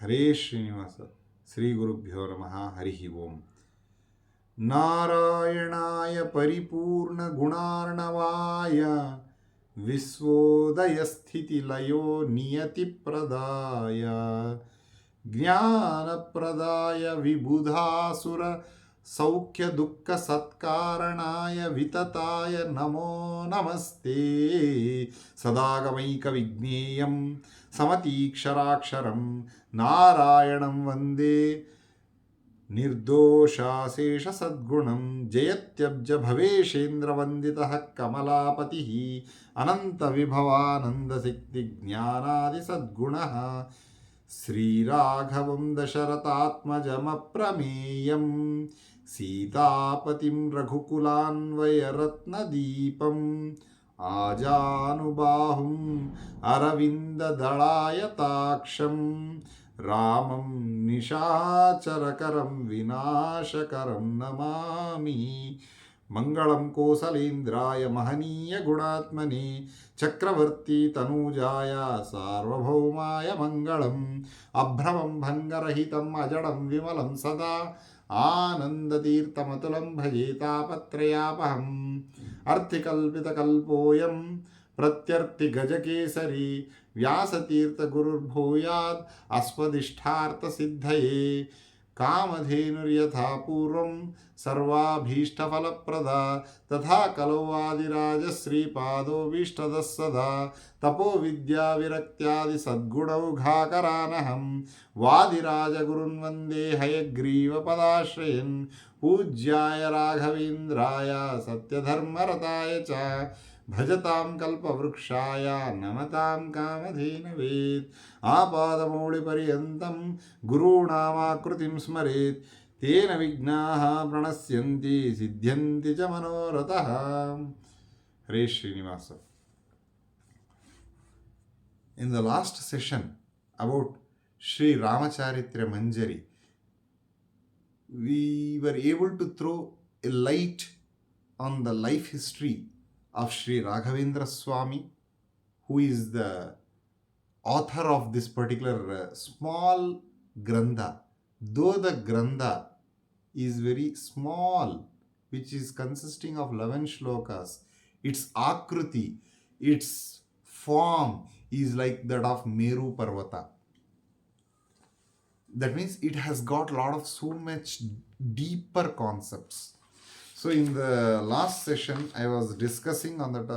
हरे श्रीनिवास श्री गुरुभ्यो नमः हरि ओम नारायणाय परिपूर्ण गुणार्णवाय विश्वोदयस्थितिलयो नियतिप्रदाय ज्ञानप्रदाय विबुधासुर सौख्य दुःख सत्कारणाय वितताय नमो नमस्ते सदागमैक विज्ञेयं समतीक्षराक्षरं नारायणं वन्दे निर्दोषाशेष सद्गुणं जयत्यब्ज भवेशेन्द्रवन्दितः कमलापतिः अनन्तविभवानन्दशक्तिज्ञानादिसद्गुणः श्रीराघवं दशरथात्मजमप्रमेयं सीतापतिं रघुकुलान्वयरत्नदीपम् आजानुबाहुम् अरविन्ददलायताक्षं रामं निशाचरकरं विनाशकरं नमामि मंगलं कौसलेन्द्राय महनीय गुणात्मने चक्रवर्ती तनूजाय सार्वभौमाय मंगलम् अभ्रमं भंगरहितम् अजडं विमलं सदा आनन्दतीर्थमतुलं भजे तापत्रयापहम् अर्थिकल्पितकल्पोऽयं प्रत्यर्थिगजकेसरी व्यासतीर्थगुरुर्भूयात् अस्मदिष्टार्थसिद्धये कामधेनुर्यथा पूर्वं सर्वाभीष्टफलप्रदा तथा कलौ आदिराजश्रीपादोऽभीष्टदः सदा तपो विद्याविरक्त्यादि सद्गुणौघाकरानहं वादिराजगुरुन् वन्दे हयग्रीवपदाश्रयन् पूज्याय राघवेन्द्राय सत्यधर्मरताय च भजतां कल्पवृक्षाय नमतां कामधेनवे आपादमौलिपर्यन्तं गुरूणामाकृतिं स्मरेत् तेन विघ्नाः प्रणश्यन्ति सिद्ध्यन्ति च मनोरथः हरे Srinivas In the last session about Sri Rama Charitrya Manjari, we were able to throw a light on the life history of Sri Raghavendra Swamy, who is the author of this particular small grantha. Though the grantha is very small, which is consisting of 11 shlokas, its akruti, its form is like that of Meru Parvata. That means it has got a lot of so much deeper concepts. So in the last session, I was discussing on that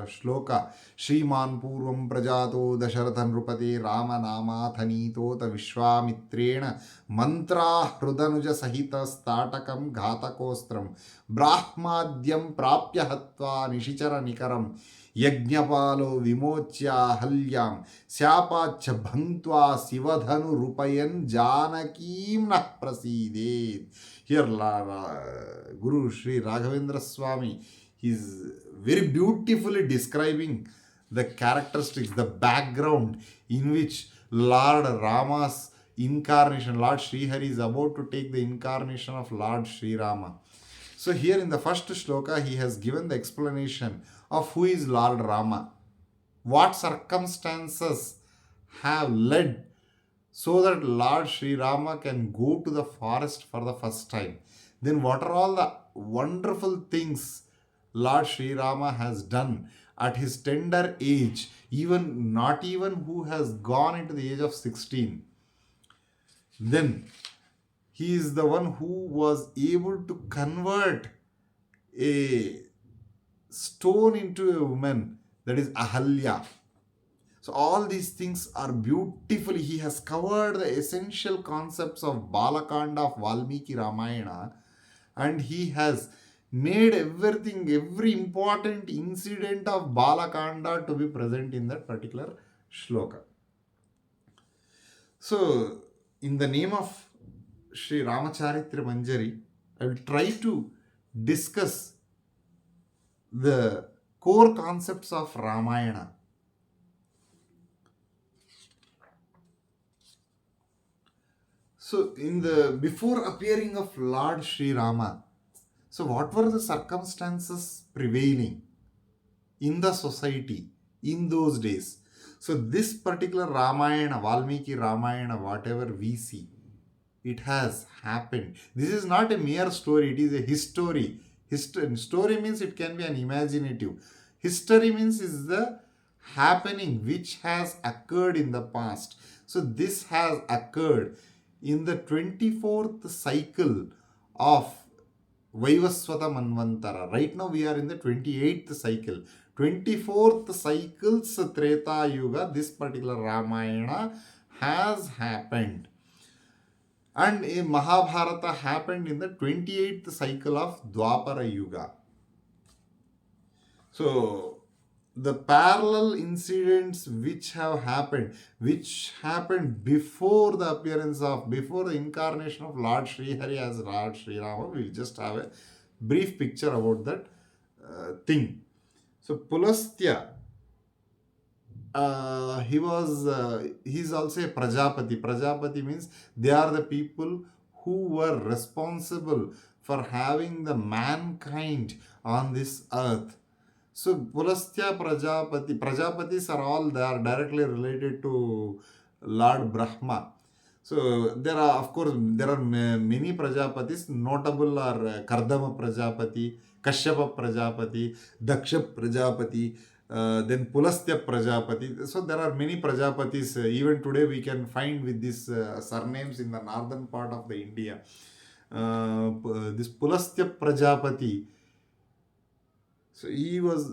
shloka, Shriman Purvam Prajato Dasharatha Nrupate Rama Nama Thanito Ta Vishwamitrena Mantra Hrudanuja Sahita Statakam Ghatakostram Brahmadyam Prapya Hatva Nishichara Nikaram Yajnapalo Vimochya Halyam Syapachya Bhantva Sivadhanu Rupayan Janakim Nah Prasidet. Here, Guru Sri Raghavendra Swamy is very beautifully describing the characteristics, the background in which Lord Rama's incarnation, Lord Sri Hari is about to take the incarnation of Lord Sri Rama. So here in the first shloka, he has given the explanation of who is Lord Rama, what circumstances have led so that Lord Sri Rama can go to the forest for the first time. Then what are all the wonderful things Lord Sri Rama has done at his tender age, even not even who has gone into the age of 16. Then he is the one who was able to convert a stone into a woman, that is Ahalya. So all these things are beautifully, he has covered the essential concepts of Balakanda of Valmiki Ramayana, and he has made everything, every important incident of Balakanda to be present in that particular shloka. So in the name of Sri Ramacharitra Manjari, I will try to discuss the core concepts of Ramayana. So in the before appearing of Lord Sri Rama, so what were the circumstances prevailing in the society in those days? So this particular Ramayana, Valmiki Ramayana, whatever we see, it has happened. This is not a mere story, it is a history. Story means it can be an imaginative. History means is the happening which has occurred in the past. So this has occurred in the 24th cycle of Vaivaswata Manvantara. Right now we are in the 28th cycle. 24th cycles Treta Yuga, this particular Ramayana has happened. And a Mahabharata happened in the 28th cycle of Dwapara Yuga. So the parallel incidents which happened before the before the incarnation of Lord Sri Hari as Lord Sri Rama, we'll just have a brief picture about that thing. So Pulastya, he's also a Prajapati. Prajapati means they are the people who were responsible for having the mankind on this earth. So Pulastya Prajapatis are all, they are directly related to Lord Brahma. So there are, of course, there are many Prajapatis. Notable are Kardama Prajapati, Kashyapa Prajapati, Daksha Prajapati, then Pulastya Prajapati. So there are many Prajapatis. Even today we can find with these surnames in the northern part of the India. This Pulastya Prajapati, so he was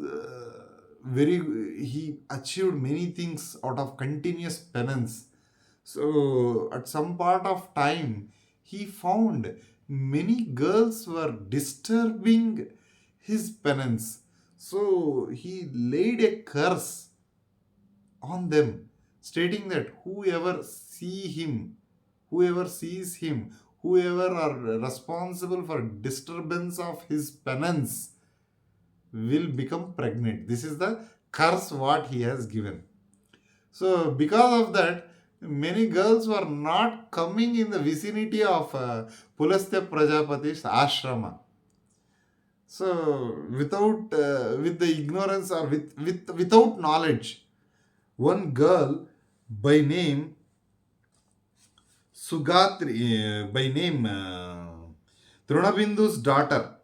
he achieved many things out of continuous penance. So at some part of time, he found many girls were disturbing his penance. So he laid a curse on them, stating that whoever sees him, whoever are responsible for disturbance of his penance will become pregnant. This is the curse what he has given. So because of that, many girls were not coming in the vicinity of Pulastya Prajapati's ashrama. So with the ignorance or without knowledge, one girl by name Sugatri, by name Trunabindu's daughter,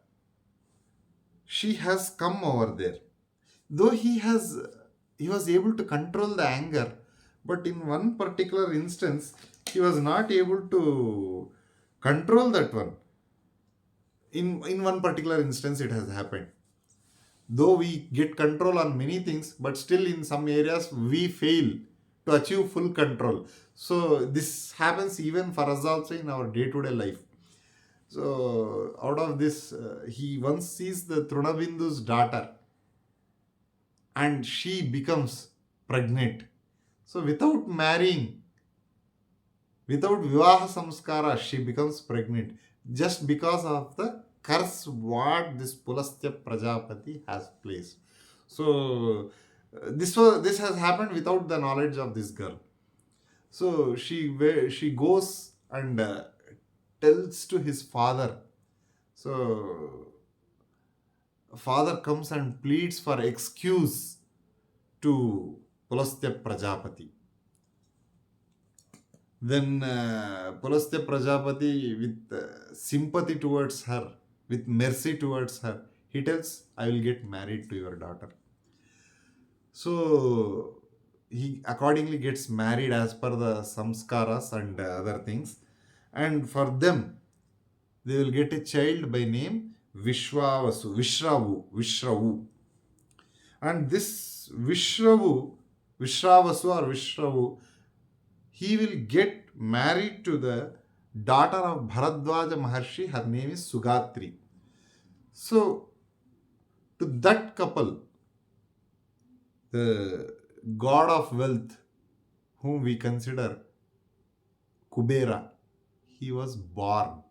she has come over there. Though he was able to control the anger, but in one particular instance he was not able to control that one. In one particular instance it has happened. Though we get control on many things, but still in some areas we fail to achieve full control. So this happens even for us also in our day-to-day life. So out of this, he once sees the Trunabindu's daughter and she becomes pregnant. So without marrying, without Vivaha Samskara, she becomes pregnant just because of the curse what this Pulastya Prajapati has placed. So this has happened without the knowledge of this girl. So she goes and tells to his father. So father comes and pleads for excuse to Pulastya Prajapati. Then Pulastya Prajapati, with sympathy towards her, with mercy towards her, he tells, I will get married to your daughter. So he accordingly gets married as per the samskaras and other things. And for them, they will get a child by name Vishravu. And this Vishravu or Vishravu, he will get married to the daughter of Bharadwaja Maharshi. Her name is Sugatri. So, to that couple, the god of wealth, whom we consider Kubera, he was born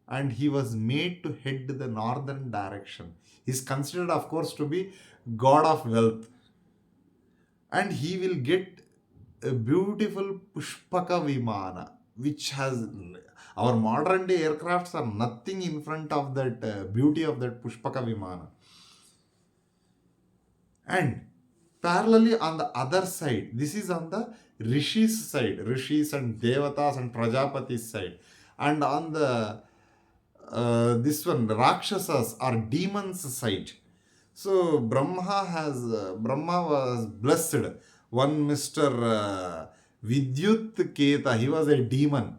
and he was made to head the northern direction. He is considered, of course, to be god of wealth. And he will get a beautiful Pushpaka Vimana, which has, our modern day aircrafts are nothing in front of that beauty of that Pushpaka Vimana. And Parallelly, on the other side, this is on the rishis side, rishis and devatas and prajapati's side, and on the this one rakshasas or demons side. So Brahma was blessed. One Mr. Vidyut Keta, he was a demon,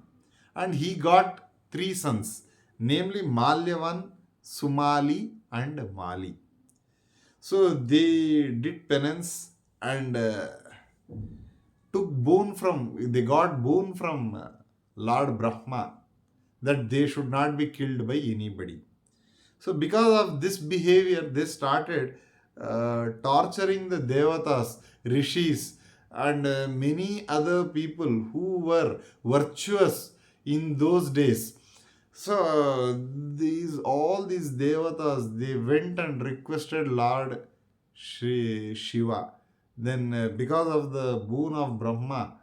and he got three sons, namely Malyavan, Sumali, and Mali. So they did penance and they got boon from Lord Brahma that they should not be killed by anybody. So because of this behavior, they started torturing the devatas, rishis, and many other people who were virtuous in those days. So all these devatas, they went and requested Lord Shiva. Then because of the boon of Brahma,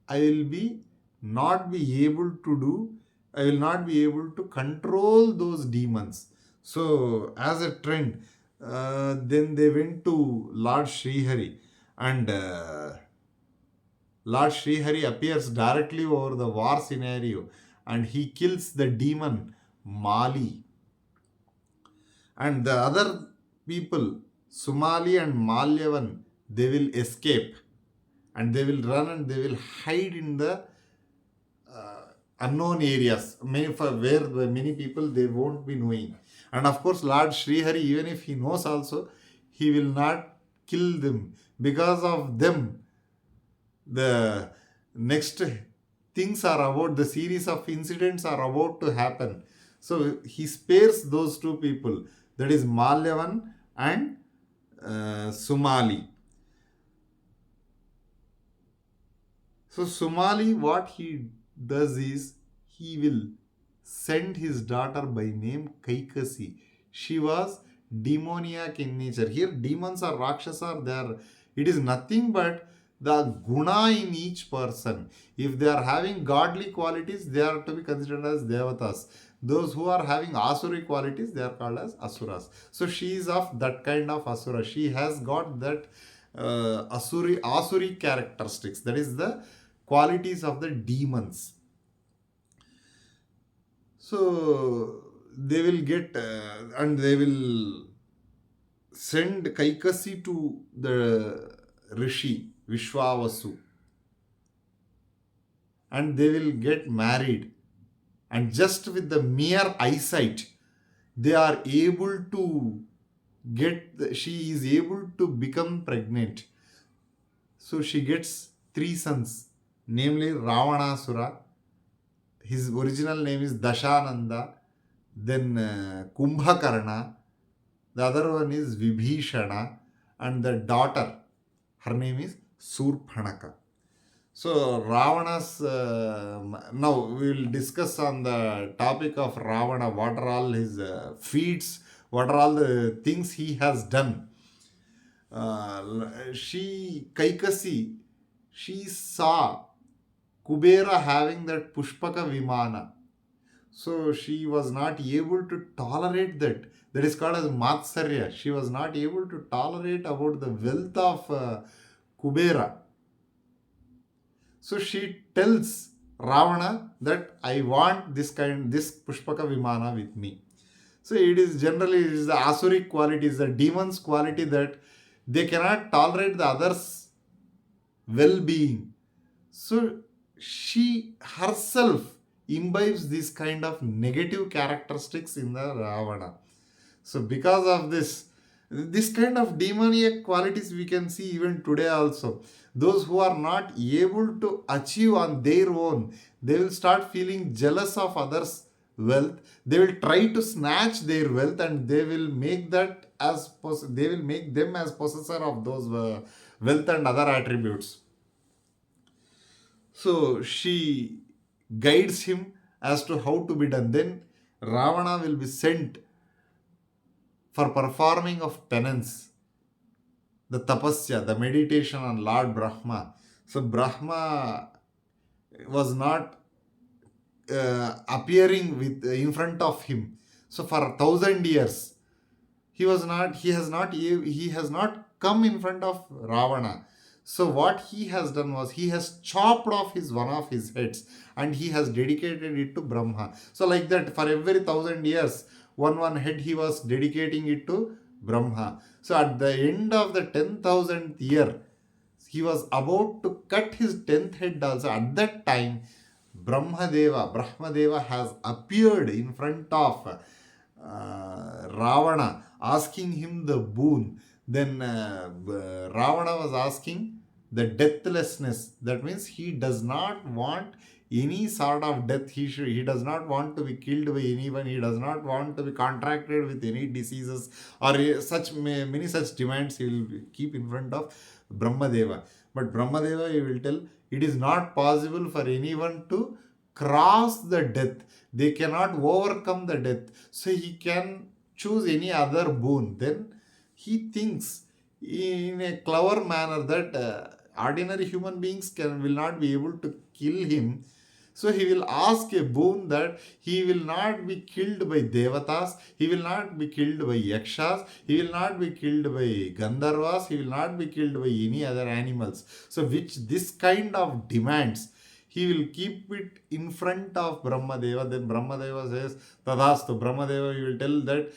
I will be not be able to do, I will not be able to control those demons. So as a trend, then they went to Lord Srihari, and Lord Srihari appears directly over the war scenario, and he kills the demon Mali. And the other people, Sumali and Malyavan, they will escape, and they will run and they will hide in the unknown areas, where many people they won't be knowing. And of course, Lord Srihari, even if he knows also, he will not kill them. Because of them, the next things are about, the series of incidents are about to happen. So he spares those two people, that is Malyavan and Sumali. So Sumali, what he does is, he will send his daughter by name Kaikasi. She was demoniac in nature. Here demons or rakshasa are there. It is nothing but the guna in each person. If they are having godly qualities, they are to be considered as devatas. Those who are having asuri qualities, they are called as asuras. So she is of that kind of asura. She has got that asuri characteristics. That is the qualities of the demons. So they will get and they will send Kaikasi to the Rishi Vishwavasu, and they will get married. And just with the mere eyesight, they are able to she is able to become pregnant. So she gets three sons, namely Ravanasura. His original name is Dashananda, then Kumbhakarna, the other one is Vibhishana, and the daughter, her name is Surphanaka. So Ravana's, now we will discuss on the topic of Ravana, what are all his feats, what are all the things he has done. Kaikasi, she saw Kubera having that Pushpaka Vimana. So she was not able to tolerate that. That is called as Matsarya. She was not able to tolerate about the wealth of Kubera. So she tells Ravana that I want this Pushpaka Vimana with me. So it is the Asuric quality, the demon's quality, that they cannot tolerate the others' well-being. So she herself imbibes this kind of negative characteristics in the Ravana. So because of this kind of demoniac qualities we can see even today also. Those who are not able to achieve on their own, they will start feeling jealous of others' wealth. They will try to snatch their wealth, and they will make them as possessor of those wealth and other attributes. So she guides him as to how to be done. Then Ravana will be sent for performing of penance, the tapasya, the meditation on Lord Brahma. So Brahma was not appearing in front of him. So for 1,000 years, he has not come in front of Ravana. So what he has done was he has chopped off one of his heads and he has dedicated it to Brahma. So like that, for every 1,000 years, one head he was dedicating it to Brahma. So at the end of the 10,000th year, he was about to cut his 10th head also. At that time, Brahmadeva has appeared in front of Ravana, asking him the boon. Then Ravana was asking the deathlessness. That means he does not want any sort of death. He does not want to be killed by anyone. He does not want to be contracted with any diseases or such many such demands he will keep in front of Brahmadeva. But Brahmadeva, he will tell, it is not possible for anyone to cross the death. They cannot overcome the death. So he can choose any other boon. Then he thinks in a clever manner that ordinary human beings will not be able to kill him. So he will ask a boon that he will not be killed by devatas, he will not be killed by yakshas, he will not be killed by gandharvas, he will not be killed by any other animals. So which this kind of demands, he will keep it in front of Brahmadeva. Then Brahmadeva says, Tadastu. Brahmadeva, you will tell that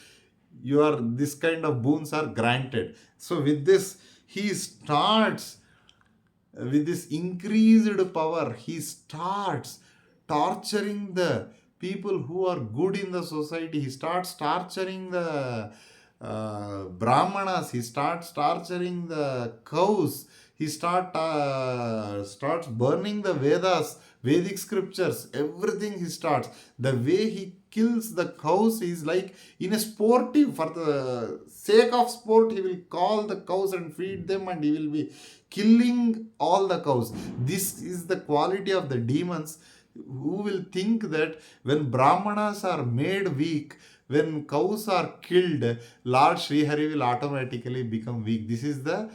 this kind of boons are granted. So with this, he starts, with this increased power, he starts torturing the people who are good in the society. He starts torturing the Brahmanas. He starts torturing the cows. He starts burning the Vedas, Vedic scriptures, everything he starts. The way he kills the cows is like in a sportive, for the sake of sport, he will call the cows and feed them, and he will be killing all the cows. This is the quality of the demons, who will think that when Brahmanas are made weak, when cows are killed, Lord Srihari will automatically become weak. This is the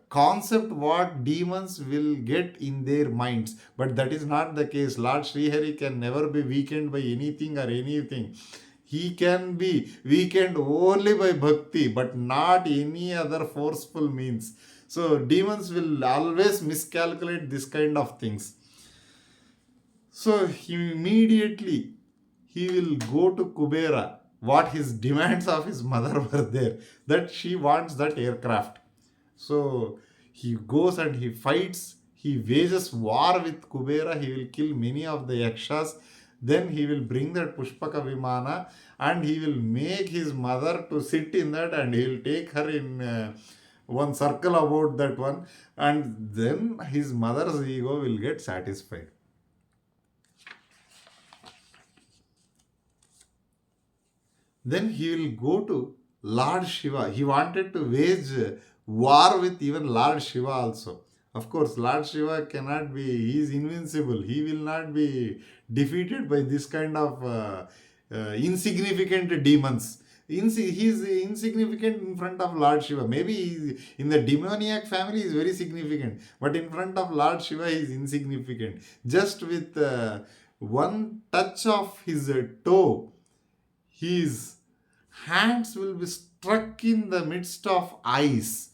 concept what demons will get in their minds. But that is not the case. Lord Srihari can never be weakened by anything or anything. He can be weakened only by bhakti, but not any other forceful means. So demons will always miscalculate this kind of things. So immediately he will go to Kubera. What his demands of his mother were there, that she wants that aircraft. So he goes and he fights. He wages war with Kubera. He will kill many of the yakshas. Then he will bring that Pushpaka Vimana and he will make his mother to sit in that, and he will take her in one circle about that one, and then his mother's ego will get satisfied. Then he will go to Lord Shiva. He wanted to wage war with even Lord Shiva also. Of course, Lord Shiva cannot be, he is invincible. He will not be defeated by this kind of insignificant demons. He is insignificant in front of Lord Shiva. Maybe in the demoniac family he is very significant, but in front of Lord Shiva he is insignificant. Just with one touch of his toe, his hands will be struck in the midst of ice.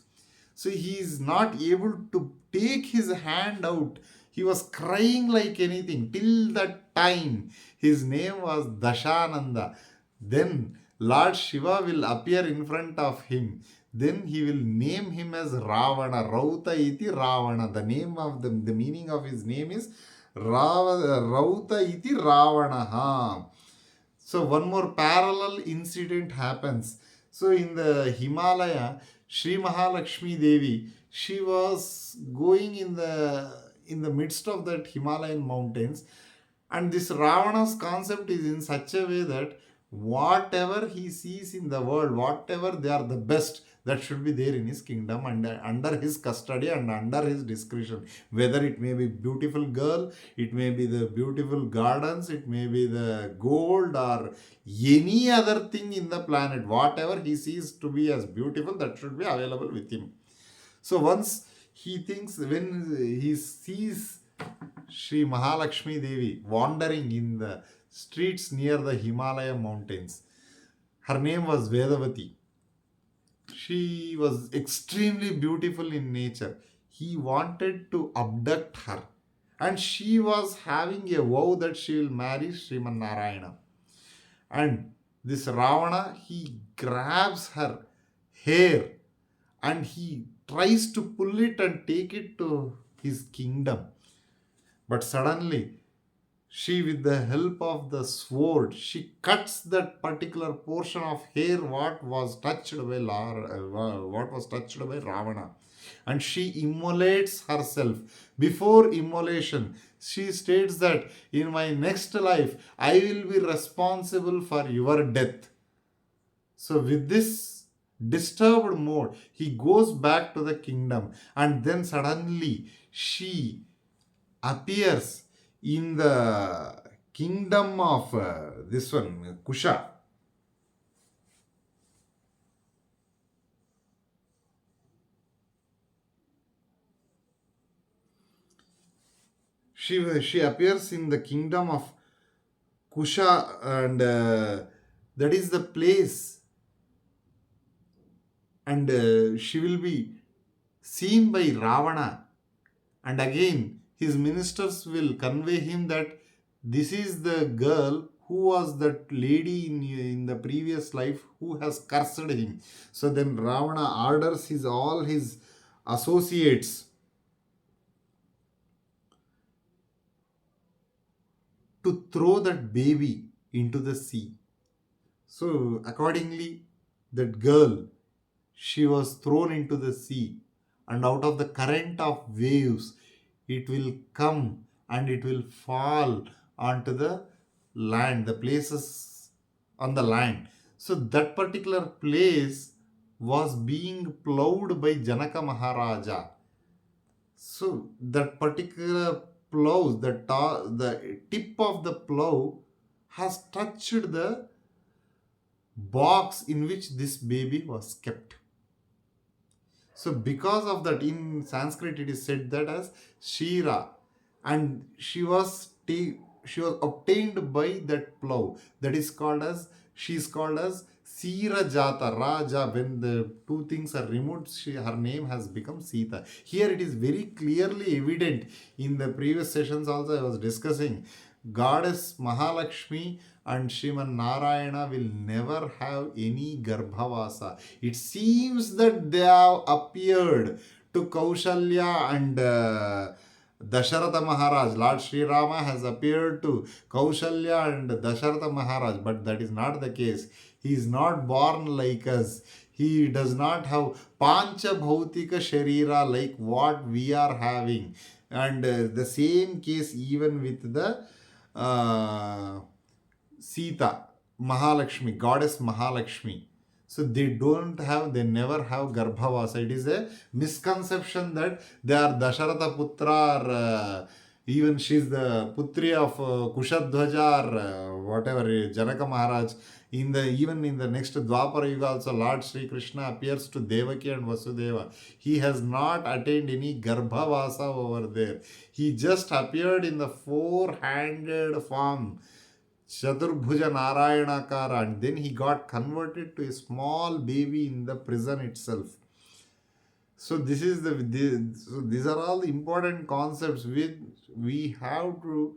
So he is not able to take his hand out. He was crying like anything. Till that time, his name was Dashananda. Then Lord Shiva will appear in front of him. Then he will name him as Ravana. Rauta iti Ravana. The name of the meaning of his name is Rauta iti Ravana. So one more parallel incident happens. So in the Himalaya, Sri Mahalakshmi Devi, she was going in the midst of that Himalayan mountains, and this Ravana's concept is in such a way that whatever he sees in the world, whatever they are the best, that should be there in his kingdom and under his custody and under his discretion. Whether it may be beautiful girl, it may be the beautiful gardens, it may be the gold or any other thing in the planet, whatever he sees to be as beautiful, that should be available with him. So once he thinks, when he sees Sri Mahalakshmi Devi wandering in the streets near the Himalaya mountains, her name was Vedavati. She was extremely beautiful in nature. He wanted to abduct her. And she was having a vow that she will marry Sriman Narayana. And this Ravana, he grabs her hair and he tries to pull it and take it to his kingdom. But suddenly, she, with the help of the sword, she cuts that particular portion of hair what was touched by Ravana, and she immolates herself. Before immolation, she states that in my next life I will be responsible for your death. So, with this disturbed mode, he goes back to the kingdom, and then suddenly she appears in the kingdom of this one, Kusha. She appears in the kingdom of Kusha, and that is the place, and she will be seen by Ravana. And again, his ministers will convey him that this is the girl who was that lady in the previous life who has cursed him. So then Ravana orders all his associates to throw that baby into the sea. So accordingly, that girl, she was thrown into the sea, and out of the current of waves, it will come and it will fall onto the land, the places on the land. So that particular place was being plowed by Janaka Maharaja. So that particular plow, the tip of the plow has touched the box in which this baby was kept. So because of that, in Sanskrit it is said that as Shira, and she was obtained by that plow. That is called as she is called as Sira Jata Raja. When the two things are removed, her name has become Sita. Here it is very clearly evident. In the previous sessions also I was discussing, Goddess Mahalakshmi and Shriman Narayana will never have any Garbhavasa. It seems that they have appeared to Kaushalya and Dasharatha Maharaj. Lord Sri Rama has appeared to Kaushalya and Dasharatha Maharaj, but that is not the case. He is not born like us. He does not have Pancha Bhautika Sharira like what we are having. And the same case even with the Sita, Mahalakshmi, goddess Mahalakshmi. So they never have Garbhavasa. It is a misconception that they are Dasharatha Putra, or even she is the Putri of Kushadhwaja, or whatever, Janaka Maharaj. Even in the next Dwapara Yuga also, Lord Sri Krishna appears to Devaki and Vasudeva. He has not attained any Garbhavasa over there. He just appeared in the four-handed form, Chaturbhuja Narayanakara, and then he got converted to a small baby in the prison itself. So so these are all the important concepts which we have to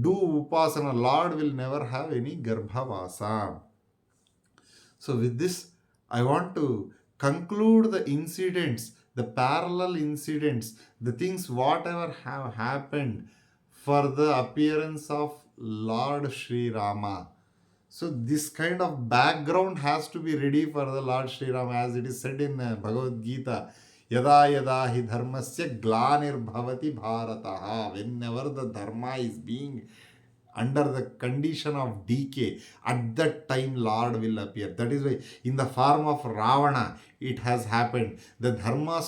do upasana. Lord will never have any Garbhavasa. So with this, I want to conclude the incidents, the parallel incidents, the things whatever have happened for the appearance of Lord Sri Rama. So this kind of background has to be ready for the Lord Sri Rama, as it is said in Bhagavad Gita. Yada yada hi dharmasya glanir bhavati bharataha. Whenever the dharma is being under the condition of decay, at that time Lord will appear. That is why in the form of Ravana it has happened. The dharma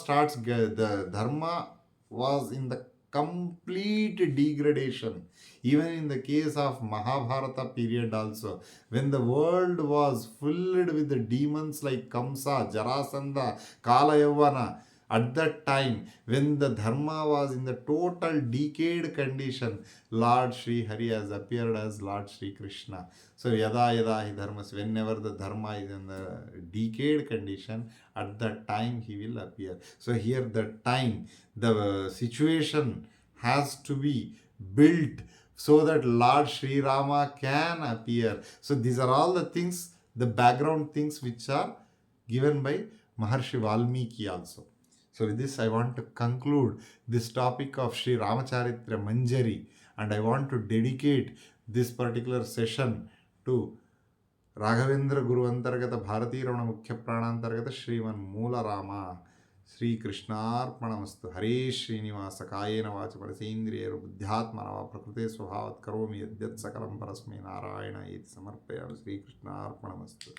was in the complete degradation. Even in the case of Mahabharata period also, when the world was filled with the demons like Kamsa, Jarasandha, Kala Yavana, At that time, when the dharma was in the total decayed condition, Lord Sri Hari has appeared as Lord Sri Krishna. So, yada yada hi dharmas, whenever the dharma is in the decayed condition, at that time he will appear. So, here the time, the situation has to be built so that Lord Sri Rama can appear. So, these are all the things, the background things which are given by Maharshi Valmiki also. So with this, I want to conclude this topic of Sri Ramacharitrya Manjari, and I want to dedicate this particular session to Raghavendra Guru Antargata Bharati Ramana Mukhya Pranantargata Sriman Moola Rama Sri Krishnarpanamastu Hare Srinivasa Kayena Vacha Parasendriya Buddhyatmana Prakrute Swabhavat Karomi Yadyat Sakalam Parasme Narayana Iti Samarpayam Sri Krishnarpanamastu.